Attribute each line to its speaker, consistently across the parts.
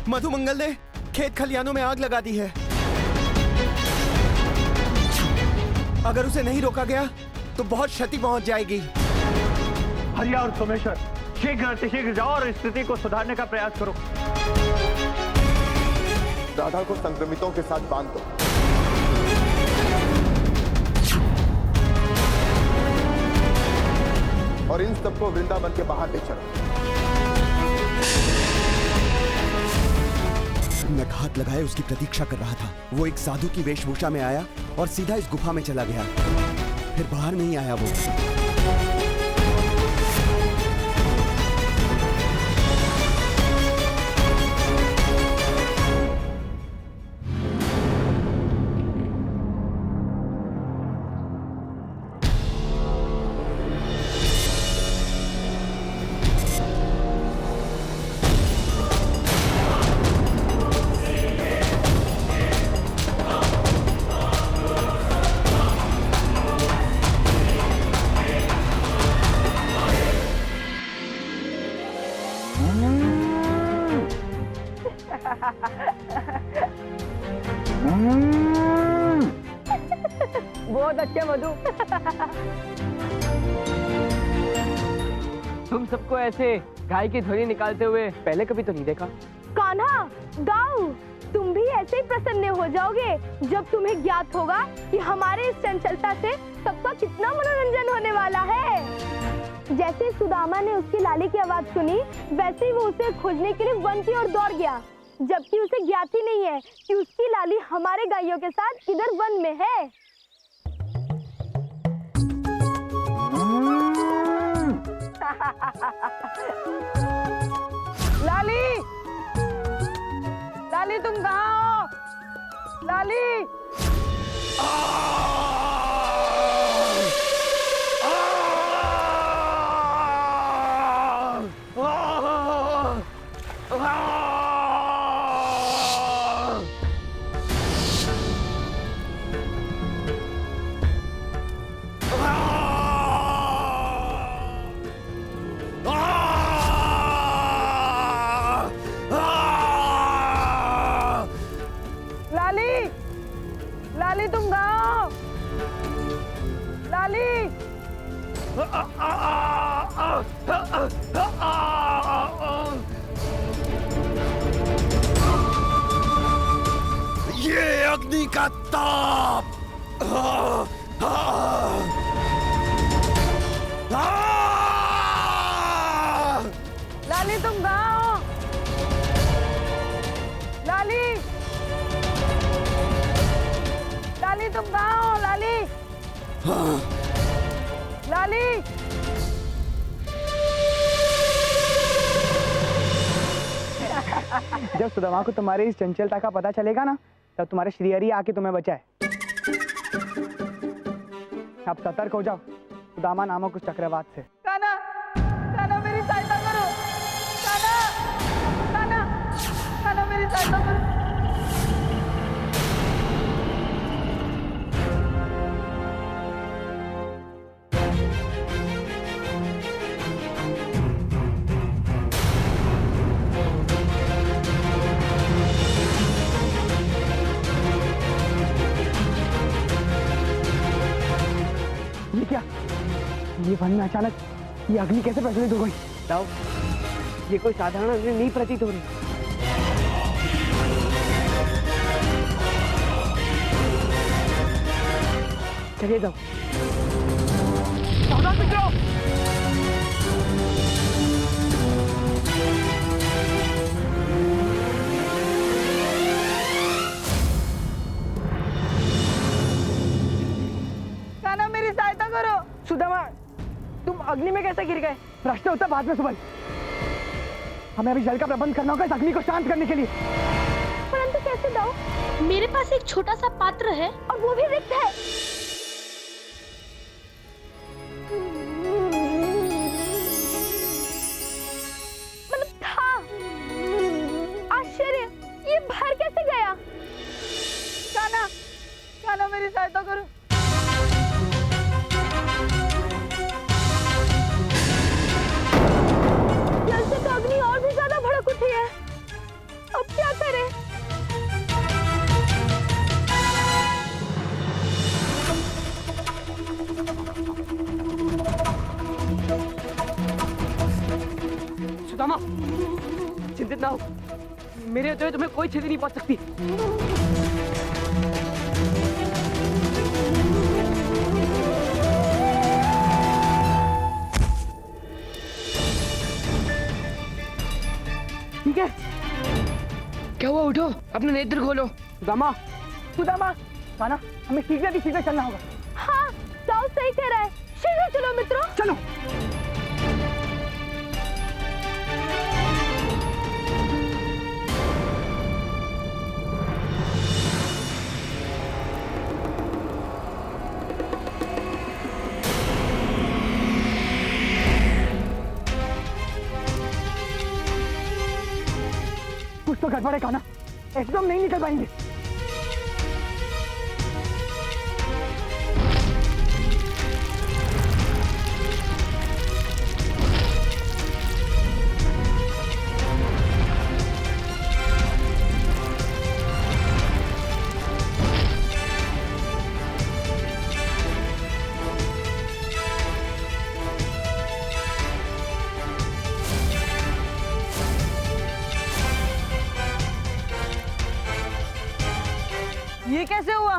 Speaker 1: मधुमंगल ने खेत खलियानों में आग लगा दी है। अगर उसे नहीं रोका गया तो बहुत क्षति पहुंच जाएगी।
Speaker 2: हरिया और सोमेश्वर, शीघ्र जाओ और स्थिति को सुधारने का प्रयास करो।
Speaker 3: राधा को संक्रमितों के साथ बांध दो। और इन सबको वृंदावन के बाहर ले चलो।
Speaker 1: मैं घात लगाए उसकी प्रतीक्षा कर रहा था। वो एक साधु की वेशभूषा में आया और सीधा इस गुफा में चला गया। फिर बाहर नहीं आया वो।
Speaker 4: बहुत अच्छे मधु। तुम सबको ऐसे गाय की ध्वनि निकालते हुए पहले कभी तो नहीं देखा।
Speaker 5: कान्हा, दाऊ, तुम भी ऐसे ही प्रसन्न हो जाओगे जब तुम्हें ज्ञात होगा कि हमारे इस चंचलता से सबका कितना मनोरंजन होने वाला है। जैसे सुदामा ने उसकी लाली की आवाज सुनी, वैसे ही वो उसे खोजने के लिए वन की ओर दौड़ गया, जबकि उसे ज्ञात ही नहीं है कि उसकी लाली हमारे गायों के साथ इधर वन में है।
Speaker 4: लाली, लाली तुम कहाँ हो? लाली। लाली तुम गाओ। लाली।
Speaker 1: ये अग्नि का ताप।
Speaker 4: लाली तुम गाओ। लाली, लाली तुम गाओ। लाली, लाली।
Speaker 6: जब सुदामा को तुम्हारी इस चंचलता का पता चलेगा ना, तब तुम्हारे श्रीहरि आके तुम्हें बचाए। अब सतर्क हो जाओ सुदामा नामक उस चक्रवात से।
Speaker 4: कान्हा, कान्हा मेरी सहायता करो। कान्हा, कान्हा, कान्हा मेरी सहायता करो।
Speaker 6: ये क्या? ये वन में अचानक ये अग्नि कैसे प्रज्वलित हो गई?
Speaker 4: दाऊ, ये कोई साधारण अग्नि नहीं प्रतीत हो रही। चलिए जाओ।
Speaker 6: सावधान मित्रों!
Speaker 4: कान्हा मेरी सहायता करो।
Speaker 6: सुदामा, तुम अग्नि में कैसे गिर गए? प्रश्न उत्तर बाद में सुबह। हमें अभी जल का प्रबंध करना होगा इस अग्नि को शांत करने के लिए।
Speaker 5: परंतु कैसे दाऊ?
Speaker 7: मेरे पास एक छोटा सा पात्र है
Speaker 5: और वो भी रिक्त है। मतलब था। आश्चर्य, ये बाहर कैसे गया?
Speaker 4: कान्हा, कान्हा मेरी सहायता करो।
Speaker 5: जल से तो अग्नि और भी ज्यादा भड़क उठी है। अब क्या
Speaker 6: सुदामा, चिंतित ना हो, मेरे होते हुए तुम्हें कोई क्षति नहीं पहुंच सकती। ठीक है, क्या हुआ? उठो, अपने नेत्र खोलो। सुदामा, सुदामा, कान्हा, हमें शीघ्र चलना होगा।
Speaker 5: हाँ, दाऊ सही कह रहा है, शीघ्र चलो मित्रों।
Speaker 6: चलो। कुछ तो गड़बड़ है कान्हा, ऐसे तो हम नहीं निकल पाएंगे। ये कैसे हुआ?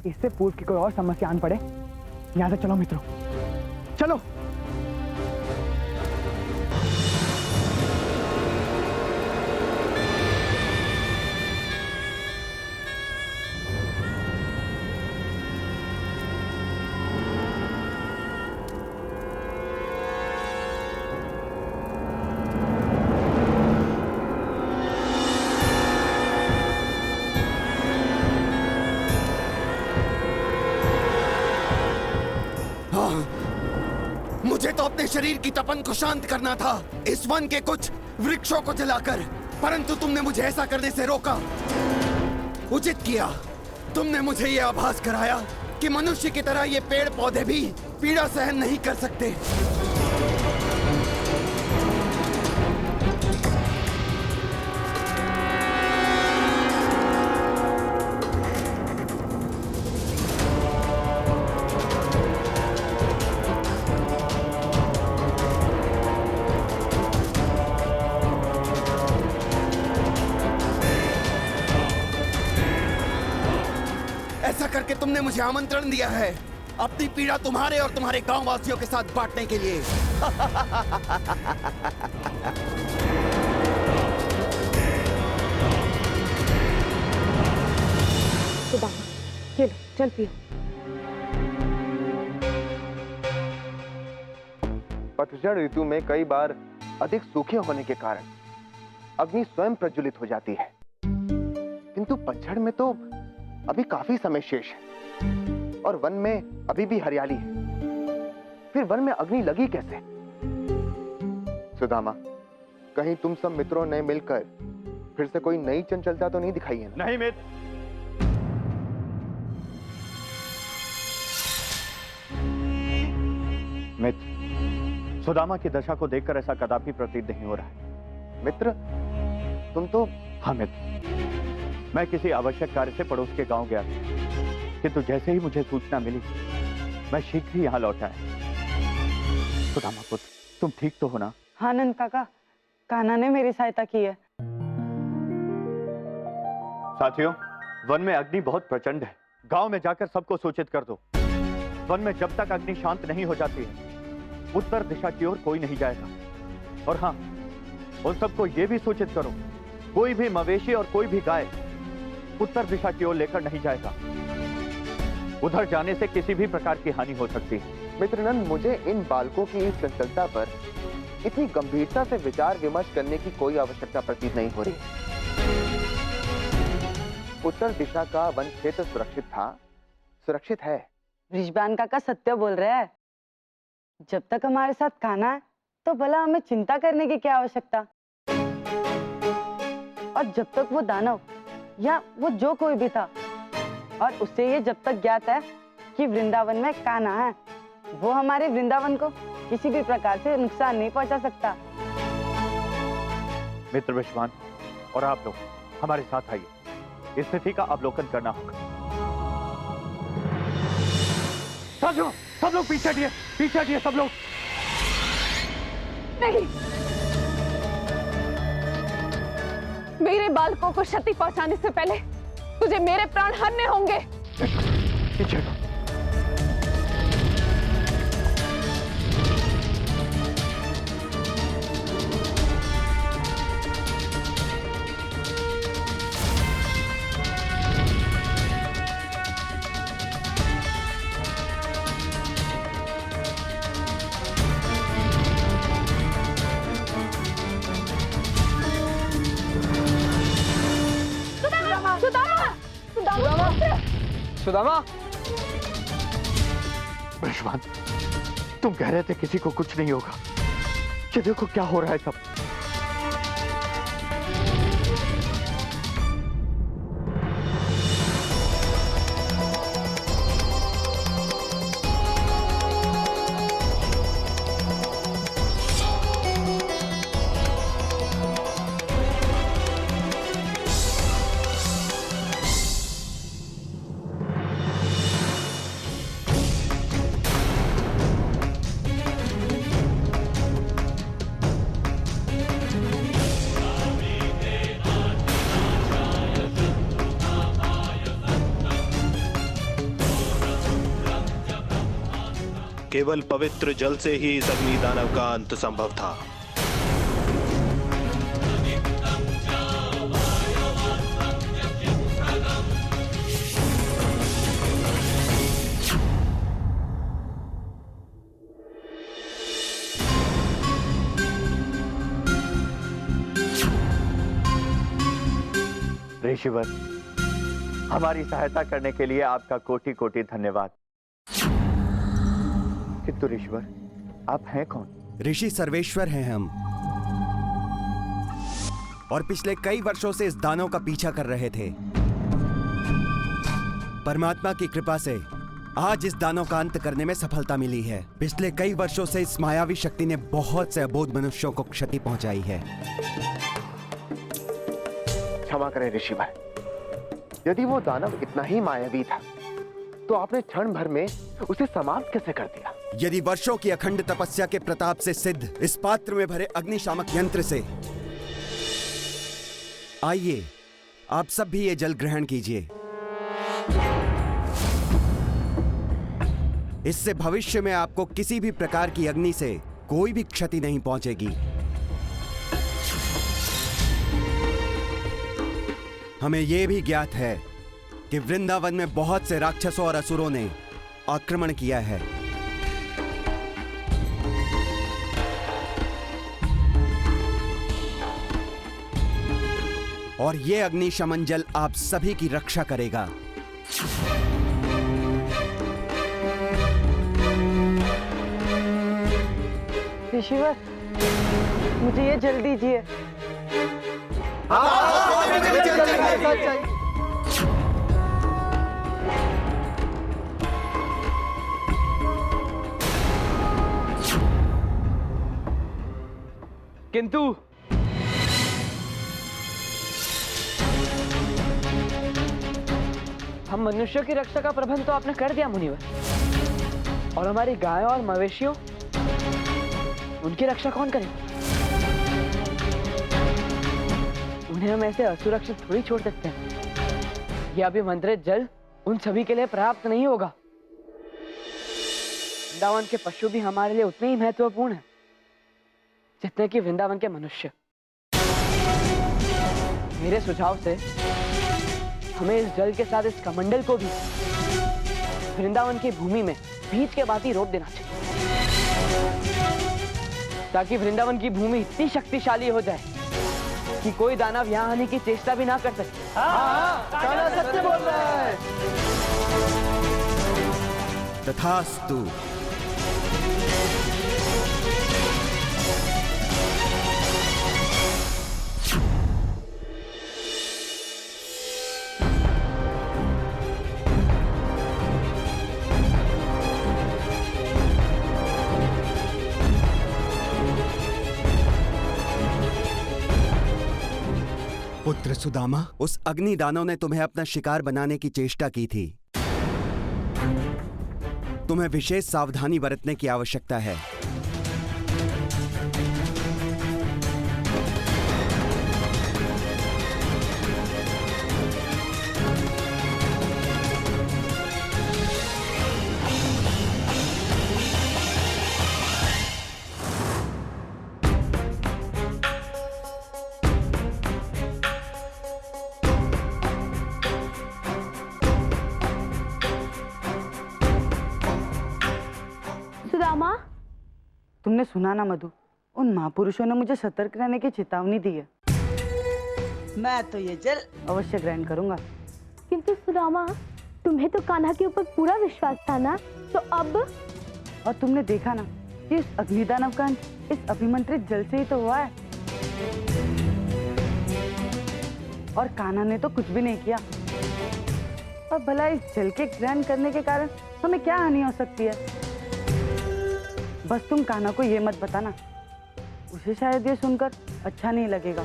Speaker 6: इससे पूर्व की कोई और समस्या आन पड़े। यहाँ से चलो मित्रों, चलो।
Speaker 1: मुझे तो अपने शरीर की तपन को शांत करना था, इस वन के कुछ वृक्षों को जलाकर, परंतु तुमने मुझे ऐसा करने से रोका। उचित किया, तुमने मुझे यह आभास कराया कि मनुष्य की तरह ये पेड़ पौधे भी पीड़ा सहन नहीं कर सकते। ऐसा करके तुमने मुझे आमंत्रण दिया है अपनी पीड़ा तुम्हारे और तुम्हारे गांव वासियों के साथ बांटने के लिए।
Speaker 5: सुदामा, ये लो, चल पियो।
Speaker 3: पतझड़ ऋतु में कई बार अधिक सूखे होने के कारण अग्नि स्वयं प्रज्वलित हो जाती है, किंतु पतझड़ में तो अभी काफी समय शेष है और वन में अभी भी हरियाली है। फिर वन में अग्नि लगी कैसे? सुदामा, कहीं तुम सब मित्रों ने मिलकर फिर से कोई नई चंचलता तो नहीं दिखाई है ना?
Speaker 2: नहीं मित्र, मित्र, सुदामा की दशा को देखकर ऐसा कदापि प्रतीत नहीं हो रहा है।
Speaker 3: मित्र, तुम तो...
Speaker 2: हाँ मित्र, मैं किसी आवश्यक कार्य से पड़ोस के गांव गया था, किंतु जैसे ही मुझे सूचना मिली मैं शीघ्र ही यहाँ लौट आया। सुदामा पुत्र, तुम ठीक तो हो ना?
Speaker 8: हाँ नंद काका, कान्हा ने मेरी सहायता की है।
Speaker 2: साथियों, वन में अग्नि बहुत प्रचंड है, गांव में जाकर सबको सूचित कर दो। वन में जब तक अग्नि शांत नहीं हो जाती है, उत्तर दिशा की ओर कोई नहीं जाएगा। और हाँ, उन सबको यह भी सूचित करो, कोई भी मवेशी और कोई भी गाय उत्तर दिशा की ओर लेकर नहीं जाएगा। उधर जाने से किसी भी प्रकार की हानि हो सकती है।
Speaker 3: मित्रनंद, मुझे इन बालकों की इस चंचलता पर इतनी गंभीरता से विचार विमर्श करने की कोई आवश्यकता प्रतीत नहीं हो रही। उत्तर दिशा का वन क्षेत्र सुरक्षित था, सुरक्षित है।
Speaker 8: ऋषभान काका सत्य बोल रहे हैं। जब तक हमारे साथ कान्हा है तो भला हमें चिंता करने की क्या आवश्यकता। और जब तक वो दानव या वो जो कोई भी था, और उससे ये जब तक ज्ञात है कि वृंदावन में कान्हा है, वो हमारे वृंदावन को किसी भी प्रकार से नुकसान नहीं पहुंचा सकता।
Speaker 2: मित्र विश्वान और आप लोग हमारे साथ आइए, स्थिति का अवलोकन करना होगा। साथियों, सब लोग पीछे हटिए सब लोग।
Speaker 5: नहीं,
Speaker 4: मेरे बालकों को क्षति पहुंचाने से पहले तुझे मेरे प्राण हरने होंगे।
Speaker 2: पीछे हटो।
Speaker 6: सुदामा,
Speaker 2: विश्वान, तुम कह रहे थे किसी को कुछ नहीं होगा। ये देखो क्या हो रहा है सब।
Speaker 9: केवल पवित्र जल से ही इस अग्नि दानव का अंत संभव था।
Speaker 2: ऋषिवर, हमारी सहायता करने के लिए आपका कोटि कोटि धन्यवाद। किंतु ऋषिवर, आप हैं कौन?
Speaker 1: ऋषि सर्वेश्वर हैं हम, और पिछले कई वर्षों से इस दानव का पीछा कर रहे थे। परमात्मा की कृपा से आज इस दानव का अंत करने में सफलता मिली है। पिछले कई वर्षों से इस मायावी शक्ति ने बहुत से अबोध मनुष्यों को क्षति पहुंचाई है।
Speaker 3: क्षमा करें ऋषिवर, यदि वो दानव इतना ही मायावी था तो आपने क्षण भर में उसे समाप्त कैसे कर दिया?
Speaker 1: यदि वर्षों की अखंड तपस्या के प्रताप से सिद्ध इस पात्र में भरे अग्निशामक यंत्र से, आइए आप सब भी ये जल ग्रहण कीजिए। इससे भविष्य में आपको किसी भी प्रकार की अग्नि से कोई भी क्षति नहीं पहुंचेगी। हमें यह भी ज्ञात है कि वृंदावन में बहुत से राक्षसों और असुरों ने आक्रमण किया है। और ये अग्निशमन जल आप सभी की रक्षा करेगा।
Speaker 8: ऋषिवर, मुझे ये जल दीजिए।
Speaker 6: किंतु हम मनुष्यों की रक्षा का प्रबंध तो आपने कर दिया मुनिवर, और हमारी गायों और मवेशियों, उनकी रक्षा कौन करेगा? उन्हें हम ऐसे असुरक्षित थोड़ी छोड़ सकते हैं। यह अभिमंत्रित जल उन सभी के लिए पर्याप्त नहीं होगा। वृंदावन के पशु भी हमारे लिए उतने ही महत्वपूर्ण हैं जितने कि वृंदावन के मनुष्य। मेरे सुझाव से हमें इस जल के साथ इस कमंडल को भी वृंदावन की भूमि में बीज के भांति रोप देना चाहिए, ताकि वृंदावन की भूमि इतनी शक्तिशाली हो जाए कि कोई दानव यहाँ आने की चेष्टा भी ना कर सके।
Speaker 3: कान्हा सत्य बोल रहा है।
Speaker 1: तथास्तु। पुत्र सुदामा, उस अग्नि दानव ने तुम्हें अपना शिकार बनाने की चेष्टा की थी। तुम्हें विशेष सावधानी बरतने की आवश्यकता है।
Speaker 8: तुमने सुना ना मधु, उन महापुरुषों ने मुझे सतर्क रहने की चेतावनी दी है।
Speaker 10: मैं तो ये जल
Speaker 8: अवश्य ग्रहण करूंगा।
Speaker 5: किंतु सुदामा, तुम्हें तो कान्हा के ऊपर पूरा विश्वास था ना, तो अब?
Speaker 8: और तुमने देखा ना कि इस अग्निदानव का अंत इस अभिमंत्रित जल से ही तो हुआ है। और कान्हा ने तो कुछ भी नहीं किया। और भला इस जल के ग्रहण करने के कारण हमें क्या हानि हो सकती है? बस तुम कान्हा को ये मत बताना, उसे शायद ये सुनकर अच्छा नहीं लगेगा।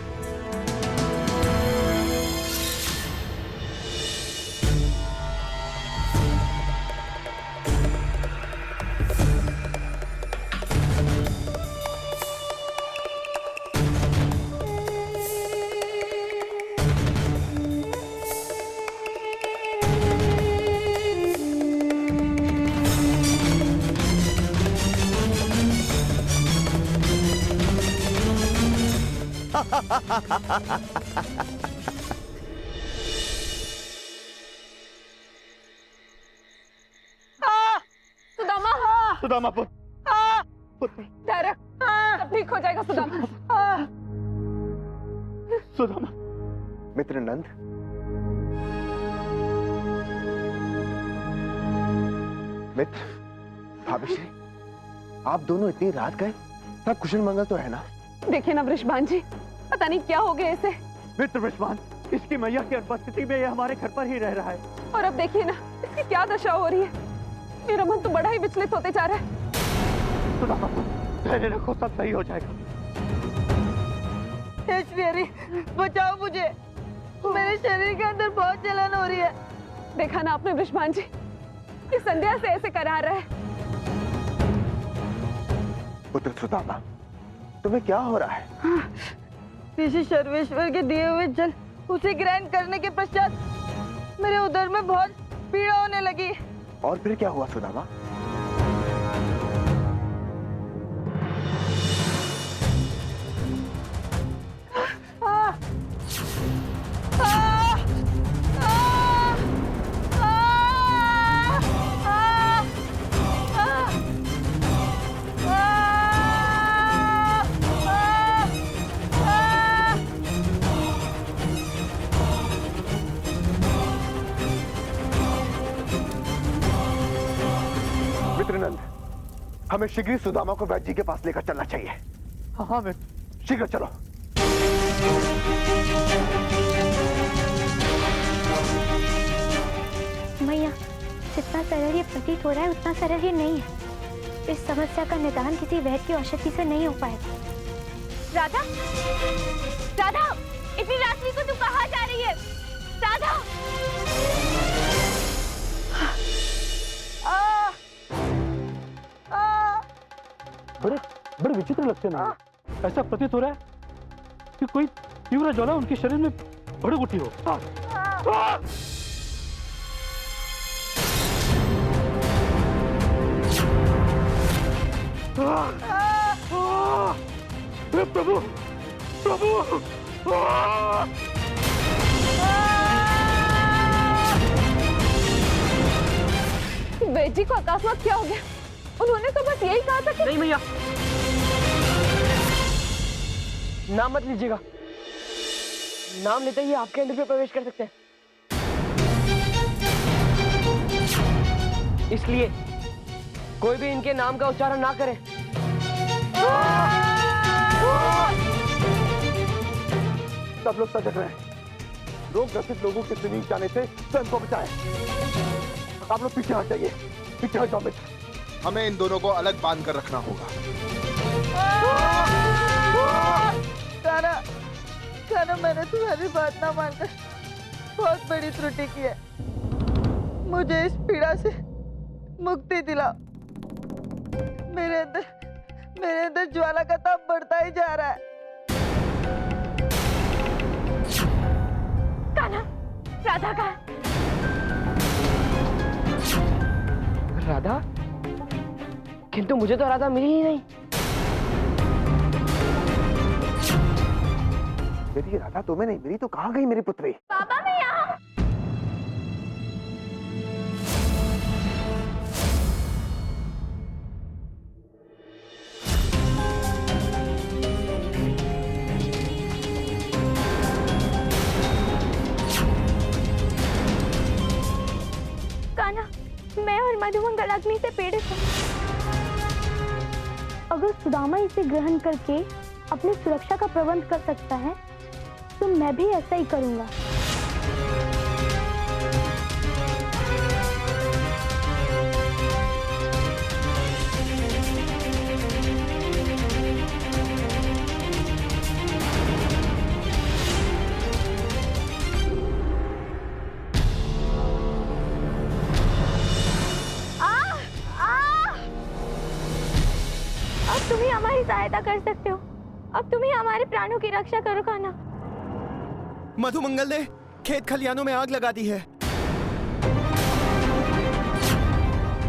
Speaker 4: सुदामा,
Speaker 2: सुदामा पुत्र,
Speaker 4: धैर्य, सब ठीक हो जाएगा सुदामा।
Speaker 2: सुदामा।
Speaker 3: मित्र नंद, मित्र भाभिश्री, आप दोनों इतनी रात गए, सब कुशल मंगल तो है ना?
Speaker 4: देखिए ना वृषभान जी, पता नहीं क्या हो गया इसे।
Speaker 2: मित्र वृषभान, इसकी मैया की अनुपस्थिति में ये हमारे घर पर ही रह रहा है।
Speaker 4: और अब देखिए ना इसकी क्या दशा हो रही है। मेरा मन तो बड़ा ही विचलित होते जा रहा है।
Speaker 2: सुदामा पुत्र, धैर्य रखो, सब सही हो जाएगा।
Speaker 10: ऐश्वर्या, बचाओ मुझे, मेरे शरीर के अंदर बहुत जलन हो रही है।
Speaker 4: देखा ना आपने वृषभान जी, इस संध्या से ऐसे करा रहा है।
Speaker 3: पुत्र सुदामा, तुम्हें क्या हो रहा है?
Speaker 10: ऋषि सर्वेश्वर के दिए हुए जल उसे ग्रहण करने के पश्चात मेरे उदर में बहुत पीड़ा होने लगी।
Speaker 3: और फिर क्या हुआ सुदामा? मित्रनंद, हमें शीघ्र ही सुदामा को वैद्य जी के पास लेकर चलना चाहिए।
Speaker 2: हाँ मित्र,
Speaker 3: शीघ्र चलो।
Speaker 5: मैया, जितना सरल ये प्रतीत हो रहा है उतना सरल ये नहीं है। इस समस्या का निदान किसी वैद्य की औषधि से नहीं हो पाएगा। राधा, राधा, इतनी रात्रि को तू कहाँ जा रही है? राधा!
Speaker 11: बड़े बड़े विचित्र लक्षण है। ऐसा प्रतीत हो रहा है कि कोई तीव्र ज्वाला उनके शरीर में भड़क उठी हो। प्रभु, प्रभु!
Speaker 4: वैद्य जी को अकस्मात क्या हो गया? उन्होंने तो बस यही कहा था कि
Speaker 6: नहीं मैया, नाम मत लीजिएगा। नाम लेते ही आपके अंदर में प्रवेश कर सकते हैं। इसलिए कोई भी इनके नाम का उच्चारण ना करे।
Speaker 3: सब लोग सजग रहे। रोग ग्रसित लोगों के समीप जाने से स्वयं को बचाएं। आप लोग पीछे हट जाइए, पीछे हट जाओ मित्र।
Speaker 12: हमें इन दोनों को अलग बांध कर रखना होगा।
Speaker 10: कान्हा, कान्हा, मैंने तुम्हारी बात ना मानकर बहुत बड़ी त्रुटि की है। मुझे इस पीड़ा से मुक्ति दिलाओ। मेरे अंदर ज्वाला का ताप बढ़ता ही जा रहा है।
Speaker 5: कान्हा, राधा का?
Speaker 6: राधा? किंतु मुझे तो राधा मिली ही नहीं।
Speaker 3: यदि राधा तुम्हें नहीं मिली तो कहाँ गई मेरी पुत्री?
Speaker 5: पापा, मैं यहाँ। मधुमंगल अग्नि से पीड़ित है। अगर सुदामा इसे ग्रहण करके अपनी सुरक्षा का प्रबंध कर सकता है तो मैं भी ऐसा ही करूंगा। तुम ही हमारी सहायता कर सकते हो। अब तुम ही हमारे प्राणों की रक्षा करो कान्हा।
Speaker 1: मधुमंगल ने खेत खलियानों में आग लगा दी है।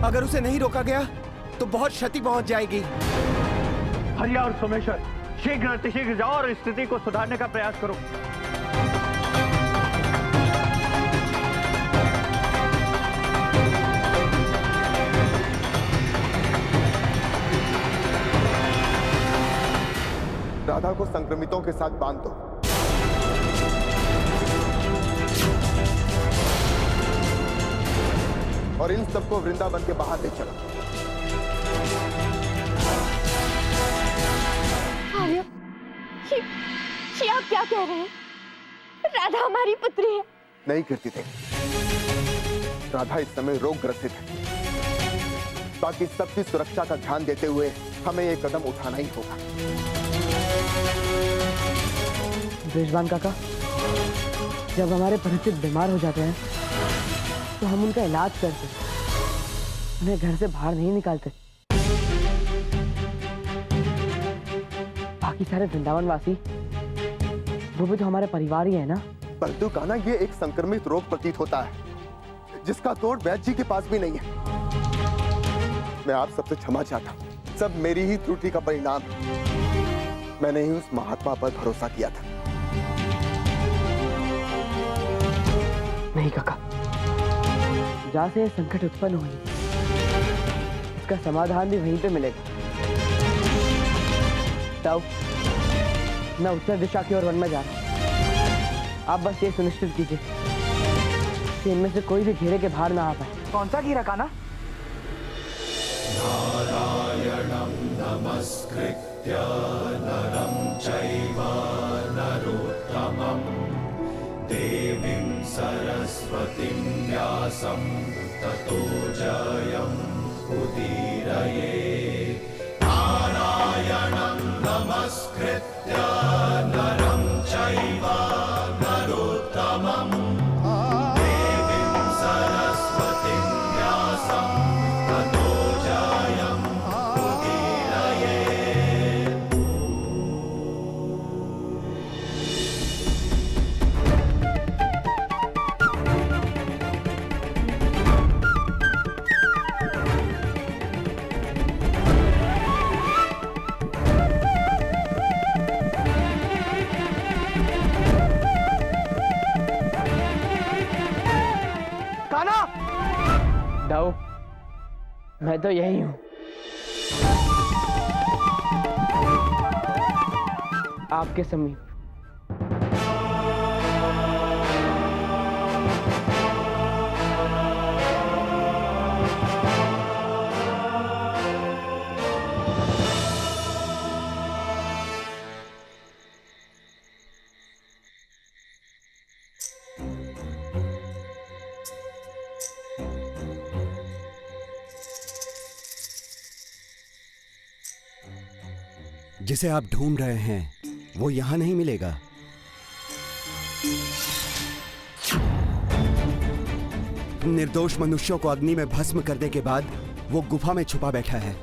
Speaker 1: अगर उसे नहीं रोका गया तो बहुत क्षति पहुंच जाएगी।
Speaker 2: हरिया और सोमेश्वर शीघ्र अतिशीघ्र जाओ और स्थिति को सुधारने का प्रयास करो।
Speaker 3: राधा को संक्रमितों के साथ बांध दो। और इन सबको वृंदावन के बाहर ले चलो।
Speaker 5: आर्य, ये आप क्या कह रहे हैं? राधा हमारी पुत्री है।
Speaker 3: नहीं कीर्ति देवी, राधा इस समय रोग ग्रसित है। बाकी सबकी सुरक्षा का ध्यान देते हुए हमें ये कदम उठाना ही होगा।
Speaker 6: ब्रिजवान काका, जब हमारे परिचित बीमार हो जाते हैं तो हम उनका इलाज करते, उन्हें घर से बाहर नहीं निकालते। बाकी सारे वृंदावन वासी वो भी तो हमारे परिवार ही है ना।
Speaker 3: परंतु कान्हा, ये एक संक्रमित रोग प्रतीत होता है जिसका तोड़ वैद्य जी के पास भी नहीं है। मैं आप सबसे क्षमा चाहता हूँ। सब मेरी ही त्रुटि का परिणाम है। मैंने ही उस महात्मा पर भरोसा किया था।
Speaker 6: नहीं काका, जहाँ से संकट उत्पन्न हुई इसका समाधान भी वहीं पे मिलेगा। ताऊ, मैं उत्तर दिशा की ओर वन में जा रहा हूँ। आप बस ये सुनिश्चित कीजिए कि इनमें से कोई भी घेरे के बाहर ना आ पाए।
Speaker 8: कौन सा घेरा कान्हा?
Speaker 13: नारायणं नमस्कृत्य नरं चैव नरोत्तमं देवीं सरस्वतीं व्यासं ततो जयम् उदीरयेत्। नारायणं नमस्कृत्य नरं चैव नरोत्तमं देवीं सरस्वतीं व्यासं ततो जयम् उदीरयेत्।
Speaker 6: दाऊ, मैं तो यही हूँ। आपके समीप।
Speaker 1: जिसे आप ढूंढ रहे हैं वो यहां नहीं मिलेगा। निर्दोष मनुष्यों को अग्नि में भस्म करने के बाद वो गुफा में छुपा बैठा है।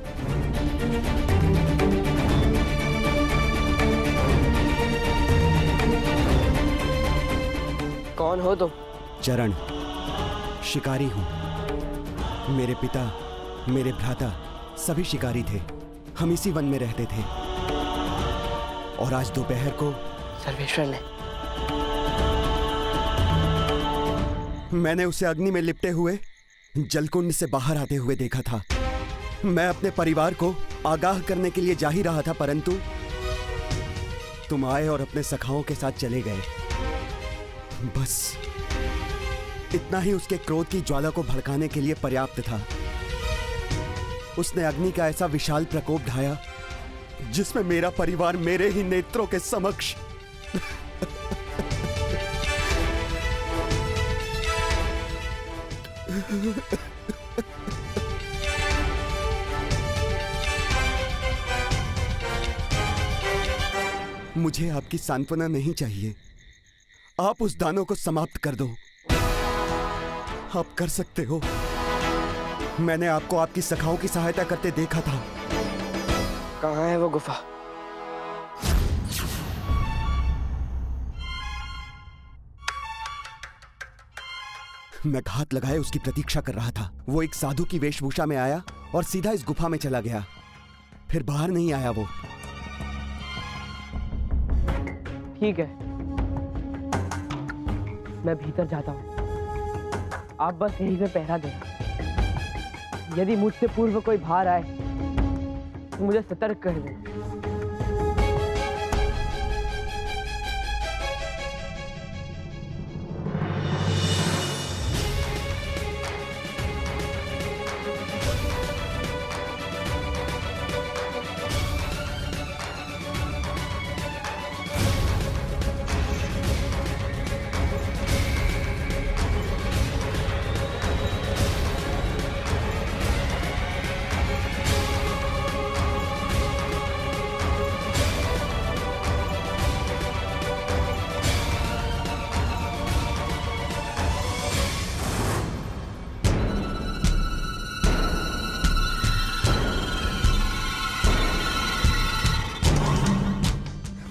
Speaker 6: कौन हो तुम?
Speaker 1: चरण, शिकारी हूं। मेरे पिता, मेरे भ्राता सभी शिकारी थे। हम इसी वन में रहते थे और आज दोपहर को
Speaker 6: सर्वेश्वर ने
Speaker 1: मैंने उसे अग्नि में लिपटे हुए जलकुंड से बाहर आते हुए देखा था। मैं अपने परिवार को आगाह करने के लिए जा ही रहा था, परंतु तुम आए और अपने सखाओं के साथ चले गए। बस इतना ही उसके क्रोध की ज्वाला को भड़काने के लिए पर्याप्त था। उसने अग्नि का ऐसा विशाल प्रकोप ढाया जिसमें मेरा परिवार मेरे ही नेत्रों के समक्ष मुझे आपकी सांत्वना नहीं चाहिए। आप उस दानव को समाप्त कर दो। आप कर सकते हो। मैंने आपको आपकी सखाओं की सहायता करते देखा था।
Speaker 6: कहाँ है वो गुफा?
Speaker 1: मैं घात लगाए उसकी प्रतीक्षा कर रहा था। वो एक साधु की वेशभूषा में आया और सीधा इस गुफा में चला गया। फिर बाहर नहीं आया वो।
Speaker 6: ठीक है, मैं भीतर जाता हूँ। आप बस यहीं पे पहरा देना। यदि मुझसे पूर्व कोई बाहर आए तो मुझे सतर्क कर देना।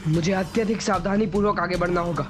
Speaker 6: मुझे अत्यधिक सावधानी पूर्वक आगे बढ़ना होगा।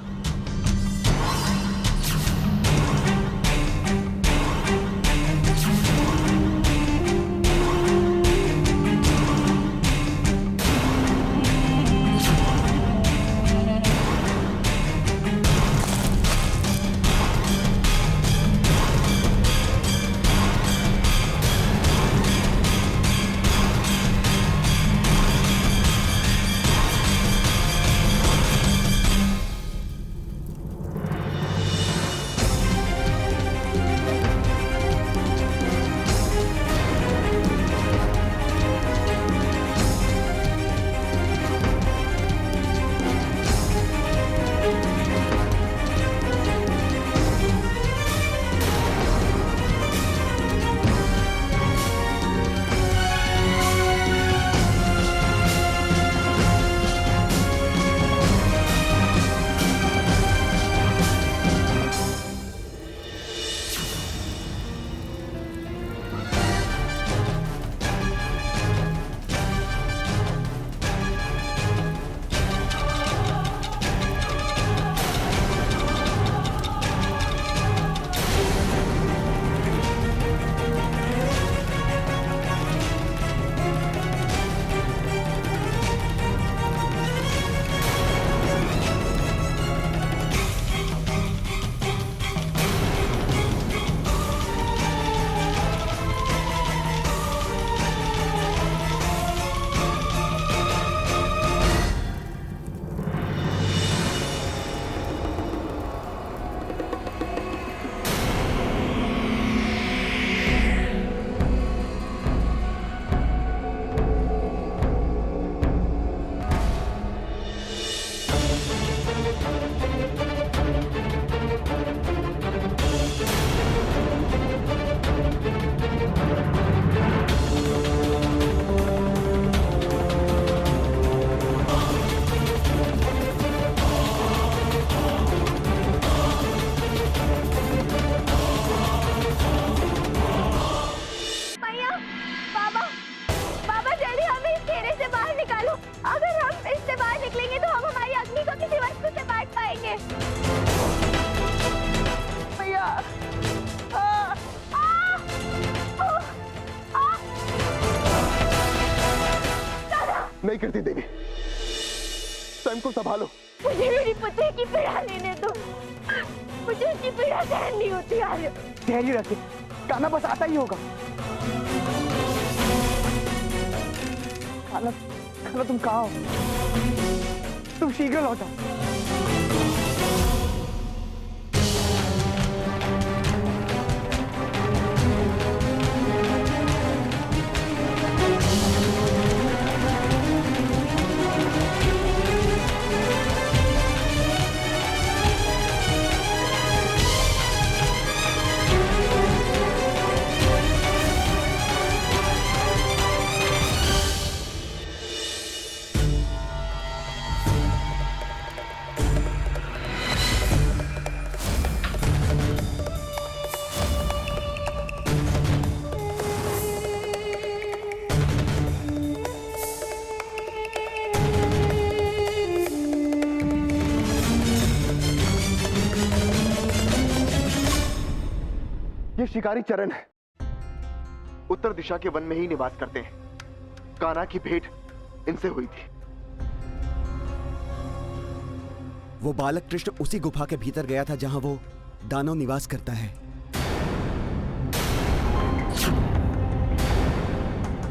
Speaker 3: नहीं करती देवी, स्वयं को संभालो।
Speaker 5: मुझे मेरी पति की पीड़ा लेने दो। मुझे उसकी पीड़ा सहन नहीं होती। आर्य,
Speaker 6: धैर्य रखे, कान्हा बस आता ही होगा। कान्हा तुम कहाँ हो? तुम शीघ्र लौटो।
Speaker 3: ये शिकारी चरण है, उत्तर दिशा के वन में ही निवास करते हैं। कान्हा की भेंट इनसे हुई थी।
Speaker 1: वो बालक कृष्ण उसी गुफा के भीतर गया था जहां वो दानव निवास करता है।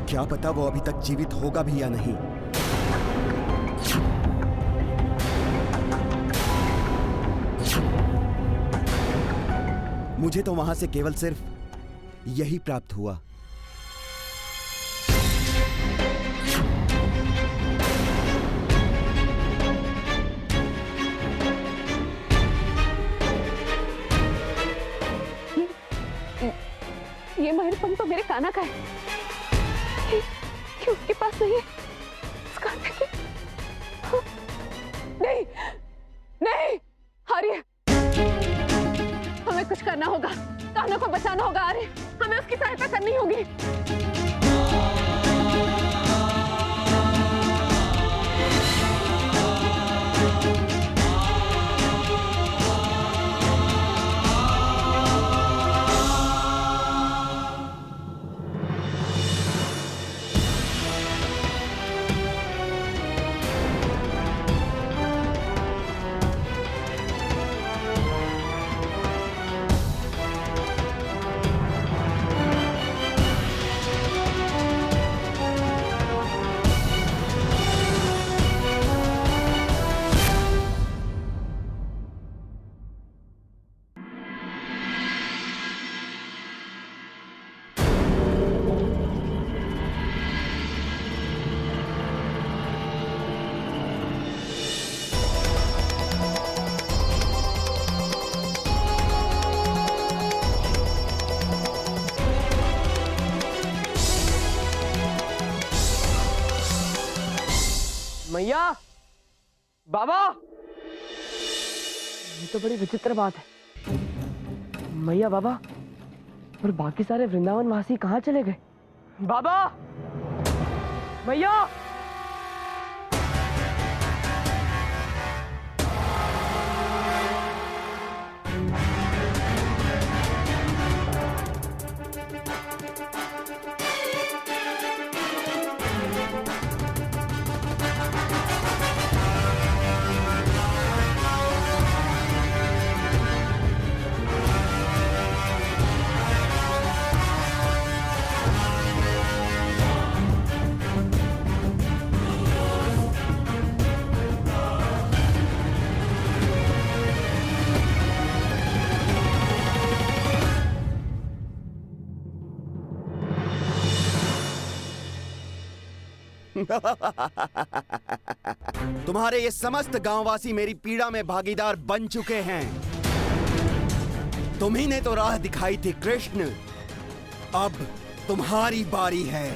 Speaker 1: क्या पता वो अभी तक जीवित होगा भी या नहीं। मुझे तो वहां से केवल सिर्फ यही प्राप्त हुआ।
Speaker 5: ये महलपन तो मेरे कान्हा का है। क्यों उसके पास नहीं है? नहीं, नहीं, आर्य, हमें कुछ करना होगा। कान्हा को बचाना होगा आर्य, हमें उसकी सहायता करनी होगी।
Speaker 6: मैया, बाबा, ये तो बड़ी विचित्र बात है। मैया, बाबा और बाकी सारे वृंदावन वासी कहाँ चले गए? बाबा, मैया,
Speaker 1: तुम्हारे ये समस्त गांववासी मेरी पीड़ा में भागीदार बन चुके हैं। तुम्ही ने तो राह दिखाई थी कृष्ण, अब तुम्हारी बारी है।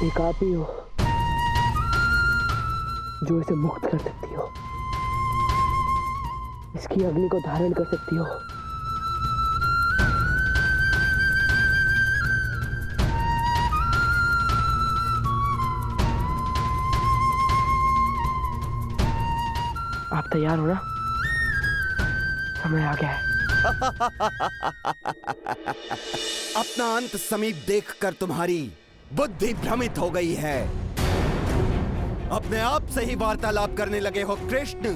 Speaker 6: एक आप ही हो जो इसे मुक्त कर सकती हो, इसकी अग्नि को धारण कर सकती हो। आप तैयार हो ना? समय आ गया है।
Speaker 1: अपना अंत समीप देखकर तुम्हारी बुद्धि भ्रमित हो गई है। अपने आप से ही वार्तालाप करने लगे हो कृष्ण।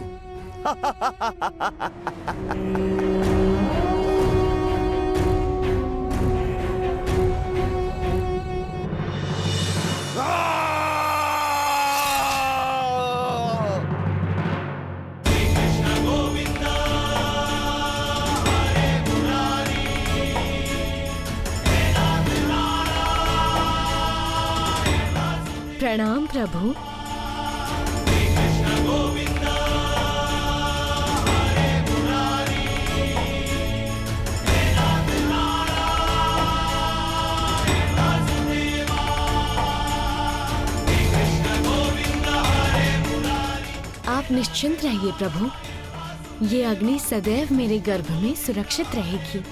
Speaker 13: गोविंदा हरे मुरारी,
Speaker 14: प्रणाम प्रभु। आप निश्चिंत रहिए प्रभु, ये अग्नि सदैव मेरे गर्भ में सुरक्षित रहेगी।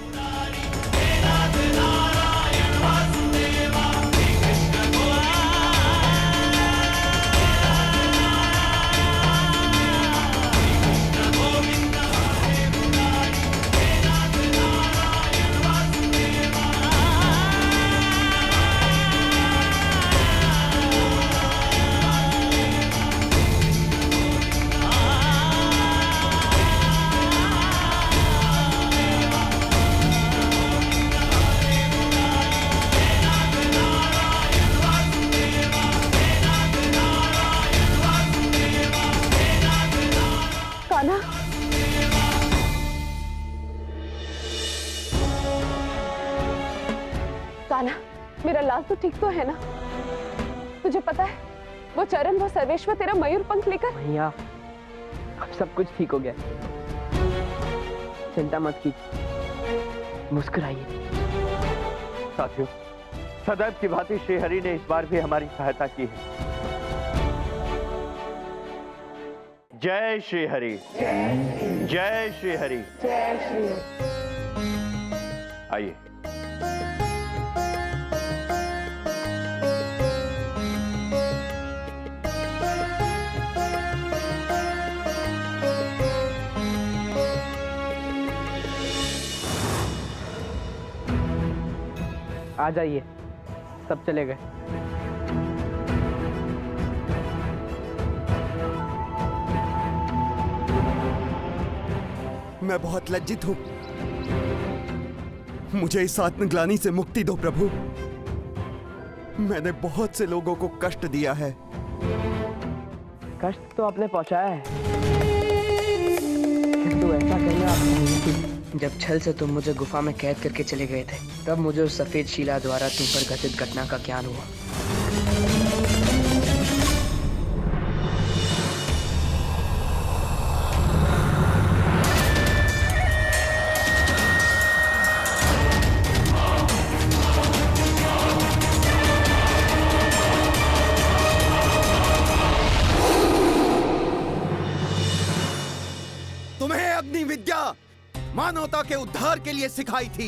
Speaker 15: कान्हा, मेरा लाल तो ठीक तो है ना? तुझे पता है वो चरण, वो सर्वेश्वर तेरा मयूर पंख लेकर।
Speaker 6: भैया, अब सब कुछ ठीक हो गया, चिंता मत कीजिए, मुस्कुराइए।
Speaker 2: साथियों, सदैव की भांति श्री हरि ने इस बार भी हमारी सहायता की है। जय श्री हरि, जय श्री हरि,
Speaker 15: जय श्री हरि।
Speaker 2: आइए।
Speaker 6: आ जाइए, सब चले गए।
Speaker 1: मैं बहुत लज्जित हूं। मुझे इस आत्मग्लानि से मुक्ति दो प्रभु। मैंने बहुत से लोगों को कष्ट दिया है।
Speaker 6: कष्ट तो आपने पहुंचाया है, किंतु ऐसा करना आप नहीं। जब छल से तुम मुझे गुफा में कैद करके चले गए थे, तब मुझे उस सफेद शीला द्वारा तुम पर घटित घटना का ज्ञान हुआ।
Speaker 1: तुम्हें अग्नि विद्या मानवता के उद्धार के लिए सिखाई थी,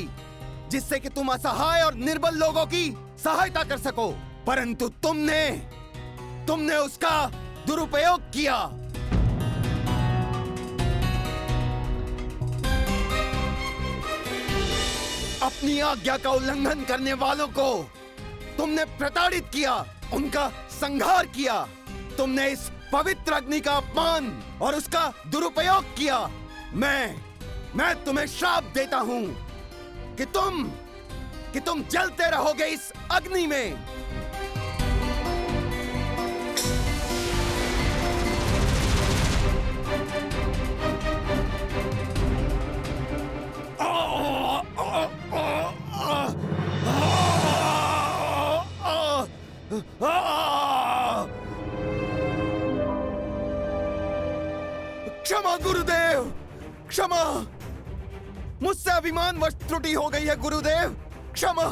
Speaker 1: जिससे कि तुम असहाय और निर्बल लोगों की सहायता कर सको, परंतु तुमने उसका दुरुपयोग किया। अपनी आज्ञा का उल्लंघन करने वालों को तुमने प्रताड़ित किया, उनका संहार किया। तुमने इस पवित्र अग्नि का अपमान और उसका दुरुपयोग किया। मैं तुम्हें श्राप देता हूं कि तुम जलते रहोगे इस अग्नि में। क्षमा गुरुदेव, क्षमा। मुझसे अभिमानवश त्रुटि हो गई है गुरुदेव, क्षमा।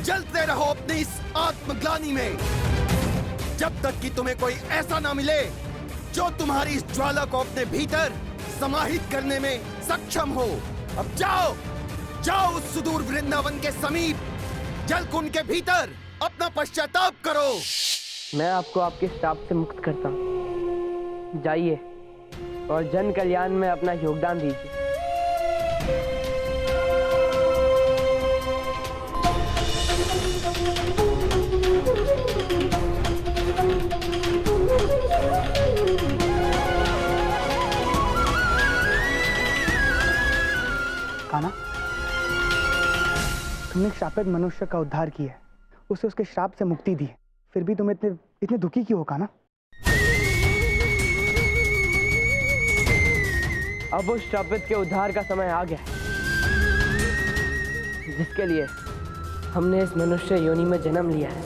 Speaker 1: जलते रहो अपनी इस आत्मग्लानि में, जब तक कि तुम्हें कोई ऐसा ना मिले जो तुम्हारी इस ज्वाला को अपने भीतर समाहित करने में सक्षम हो। अब जाओ उस सुदूर वृंदावन के समीप जलकुंड के भीतर अपना पश्चाताप करो।
Speaker 6: मैं आपको आपके श्राप से मुक्त करता हूँ। जाइए और जन कल्याण में अपना योगदान दीजिए। तुमने एक श्रापित मनुष्य का उद्धार किया है, उसे उसके श्राप से मुक्ति दी है, फिर भी तुम इतने दुखी क्यों हो कान्हा?
Speaker 16: अब उस श्रापित के उद्धार का समय आ गया है, जिसके लिए हमने इस मनुष्य योनि में जन्म लिया है।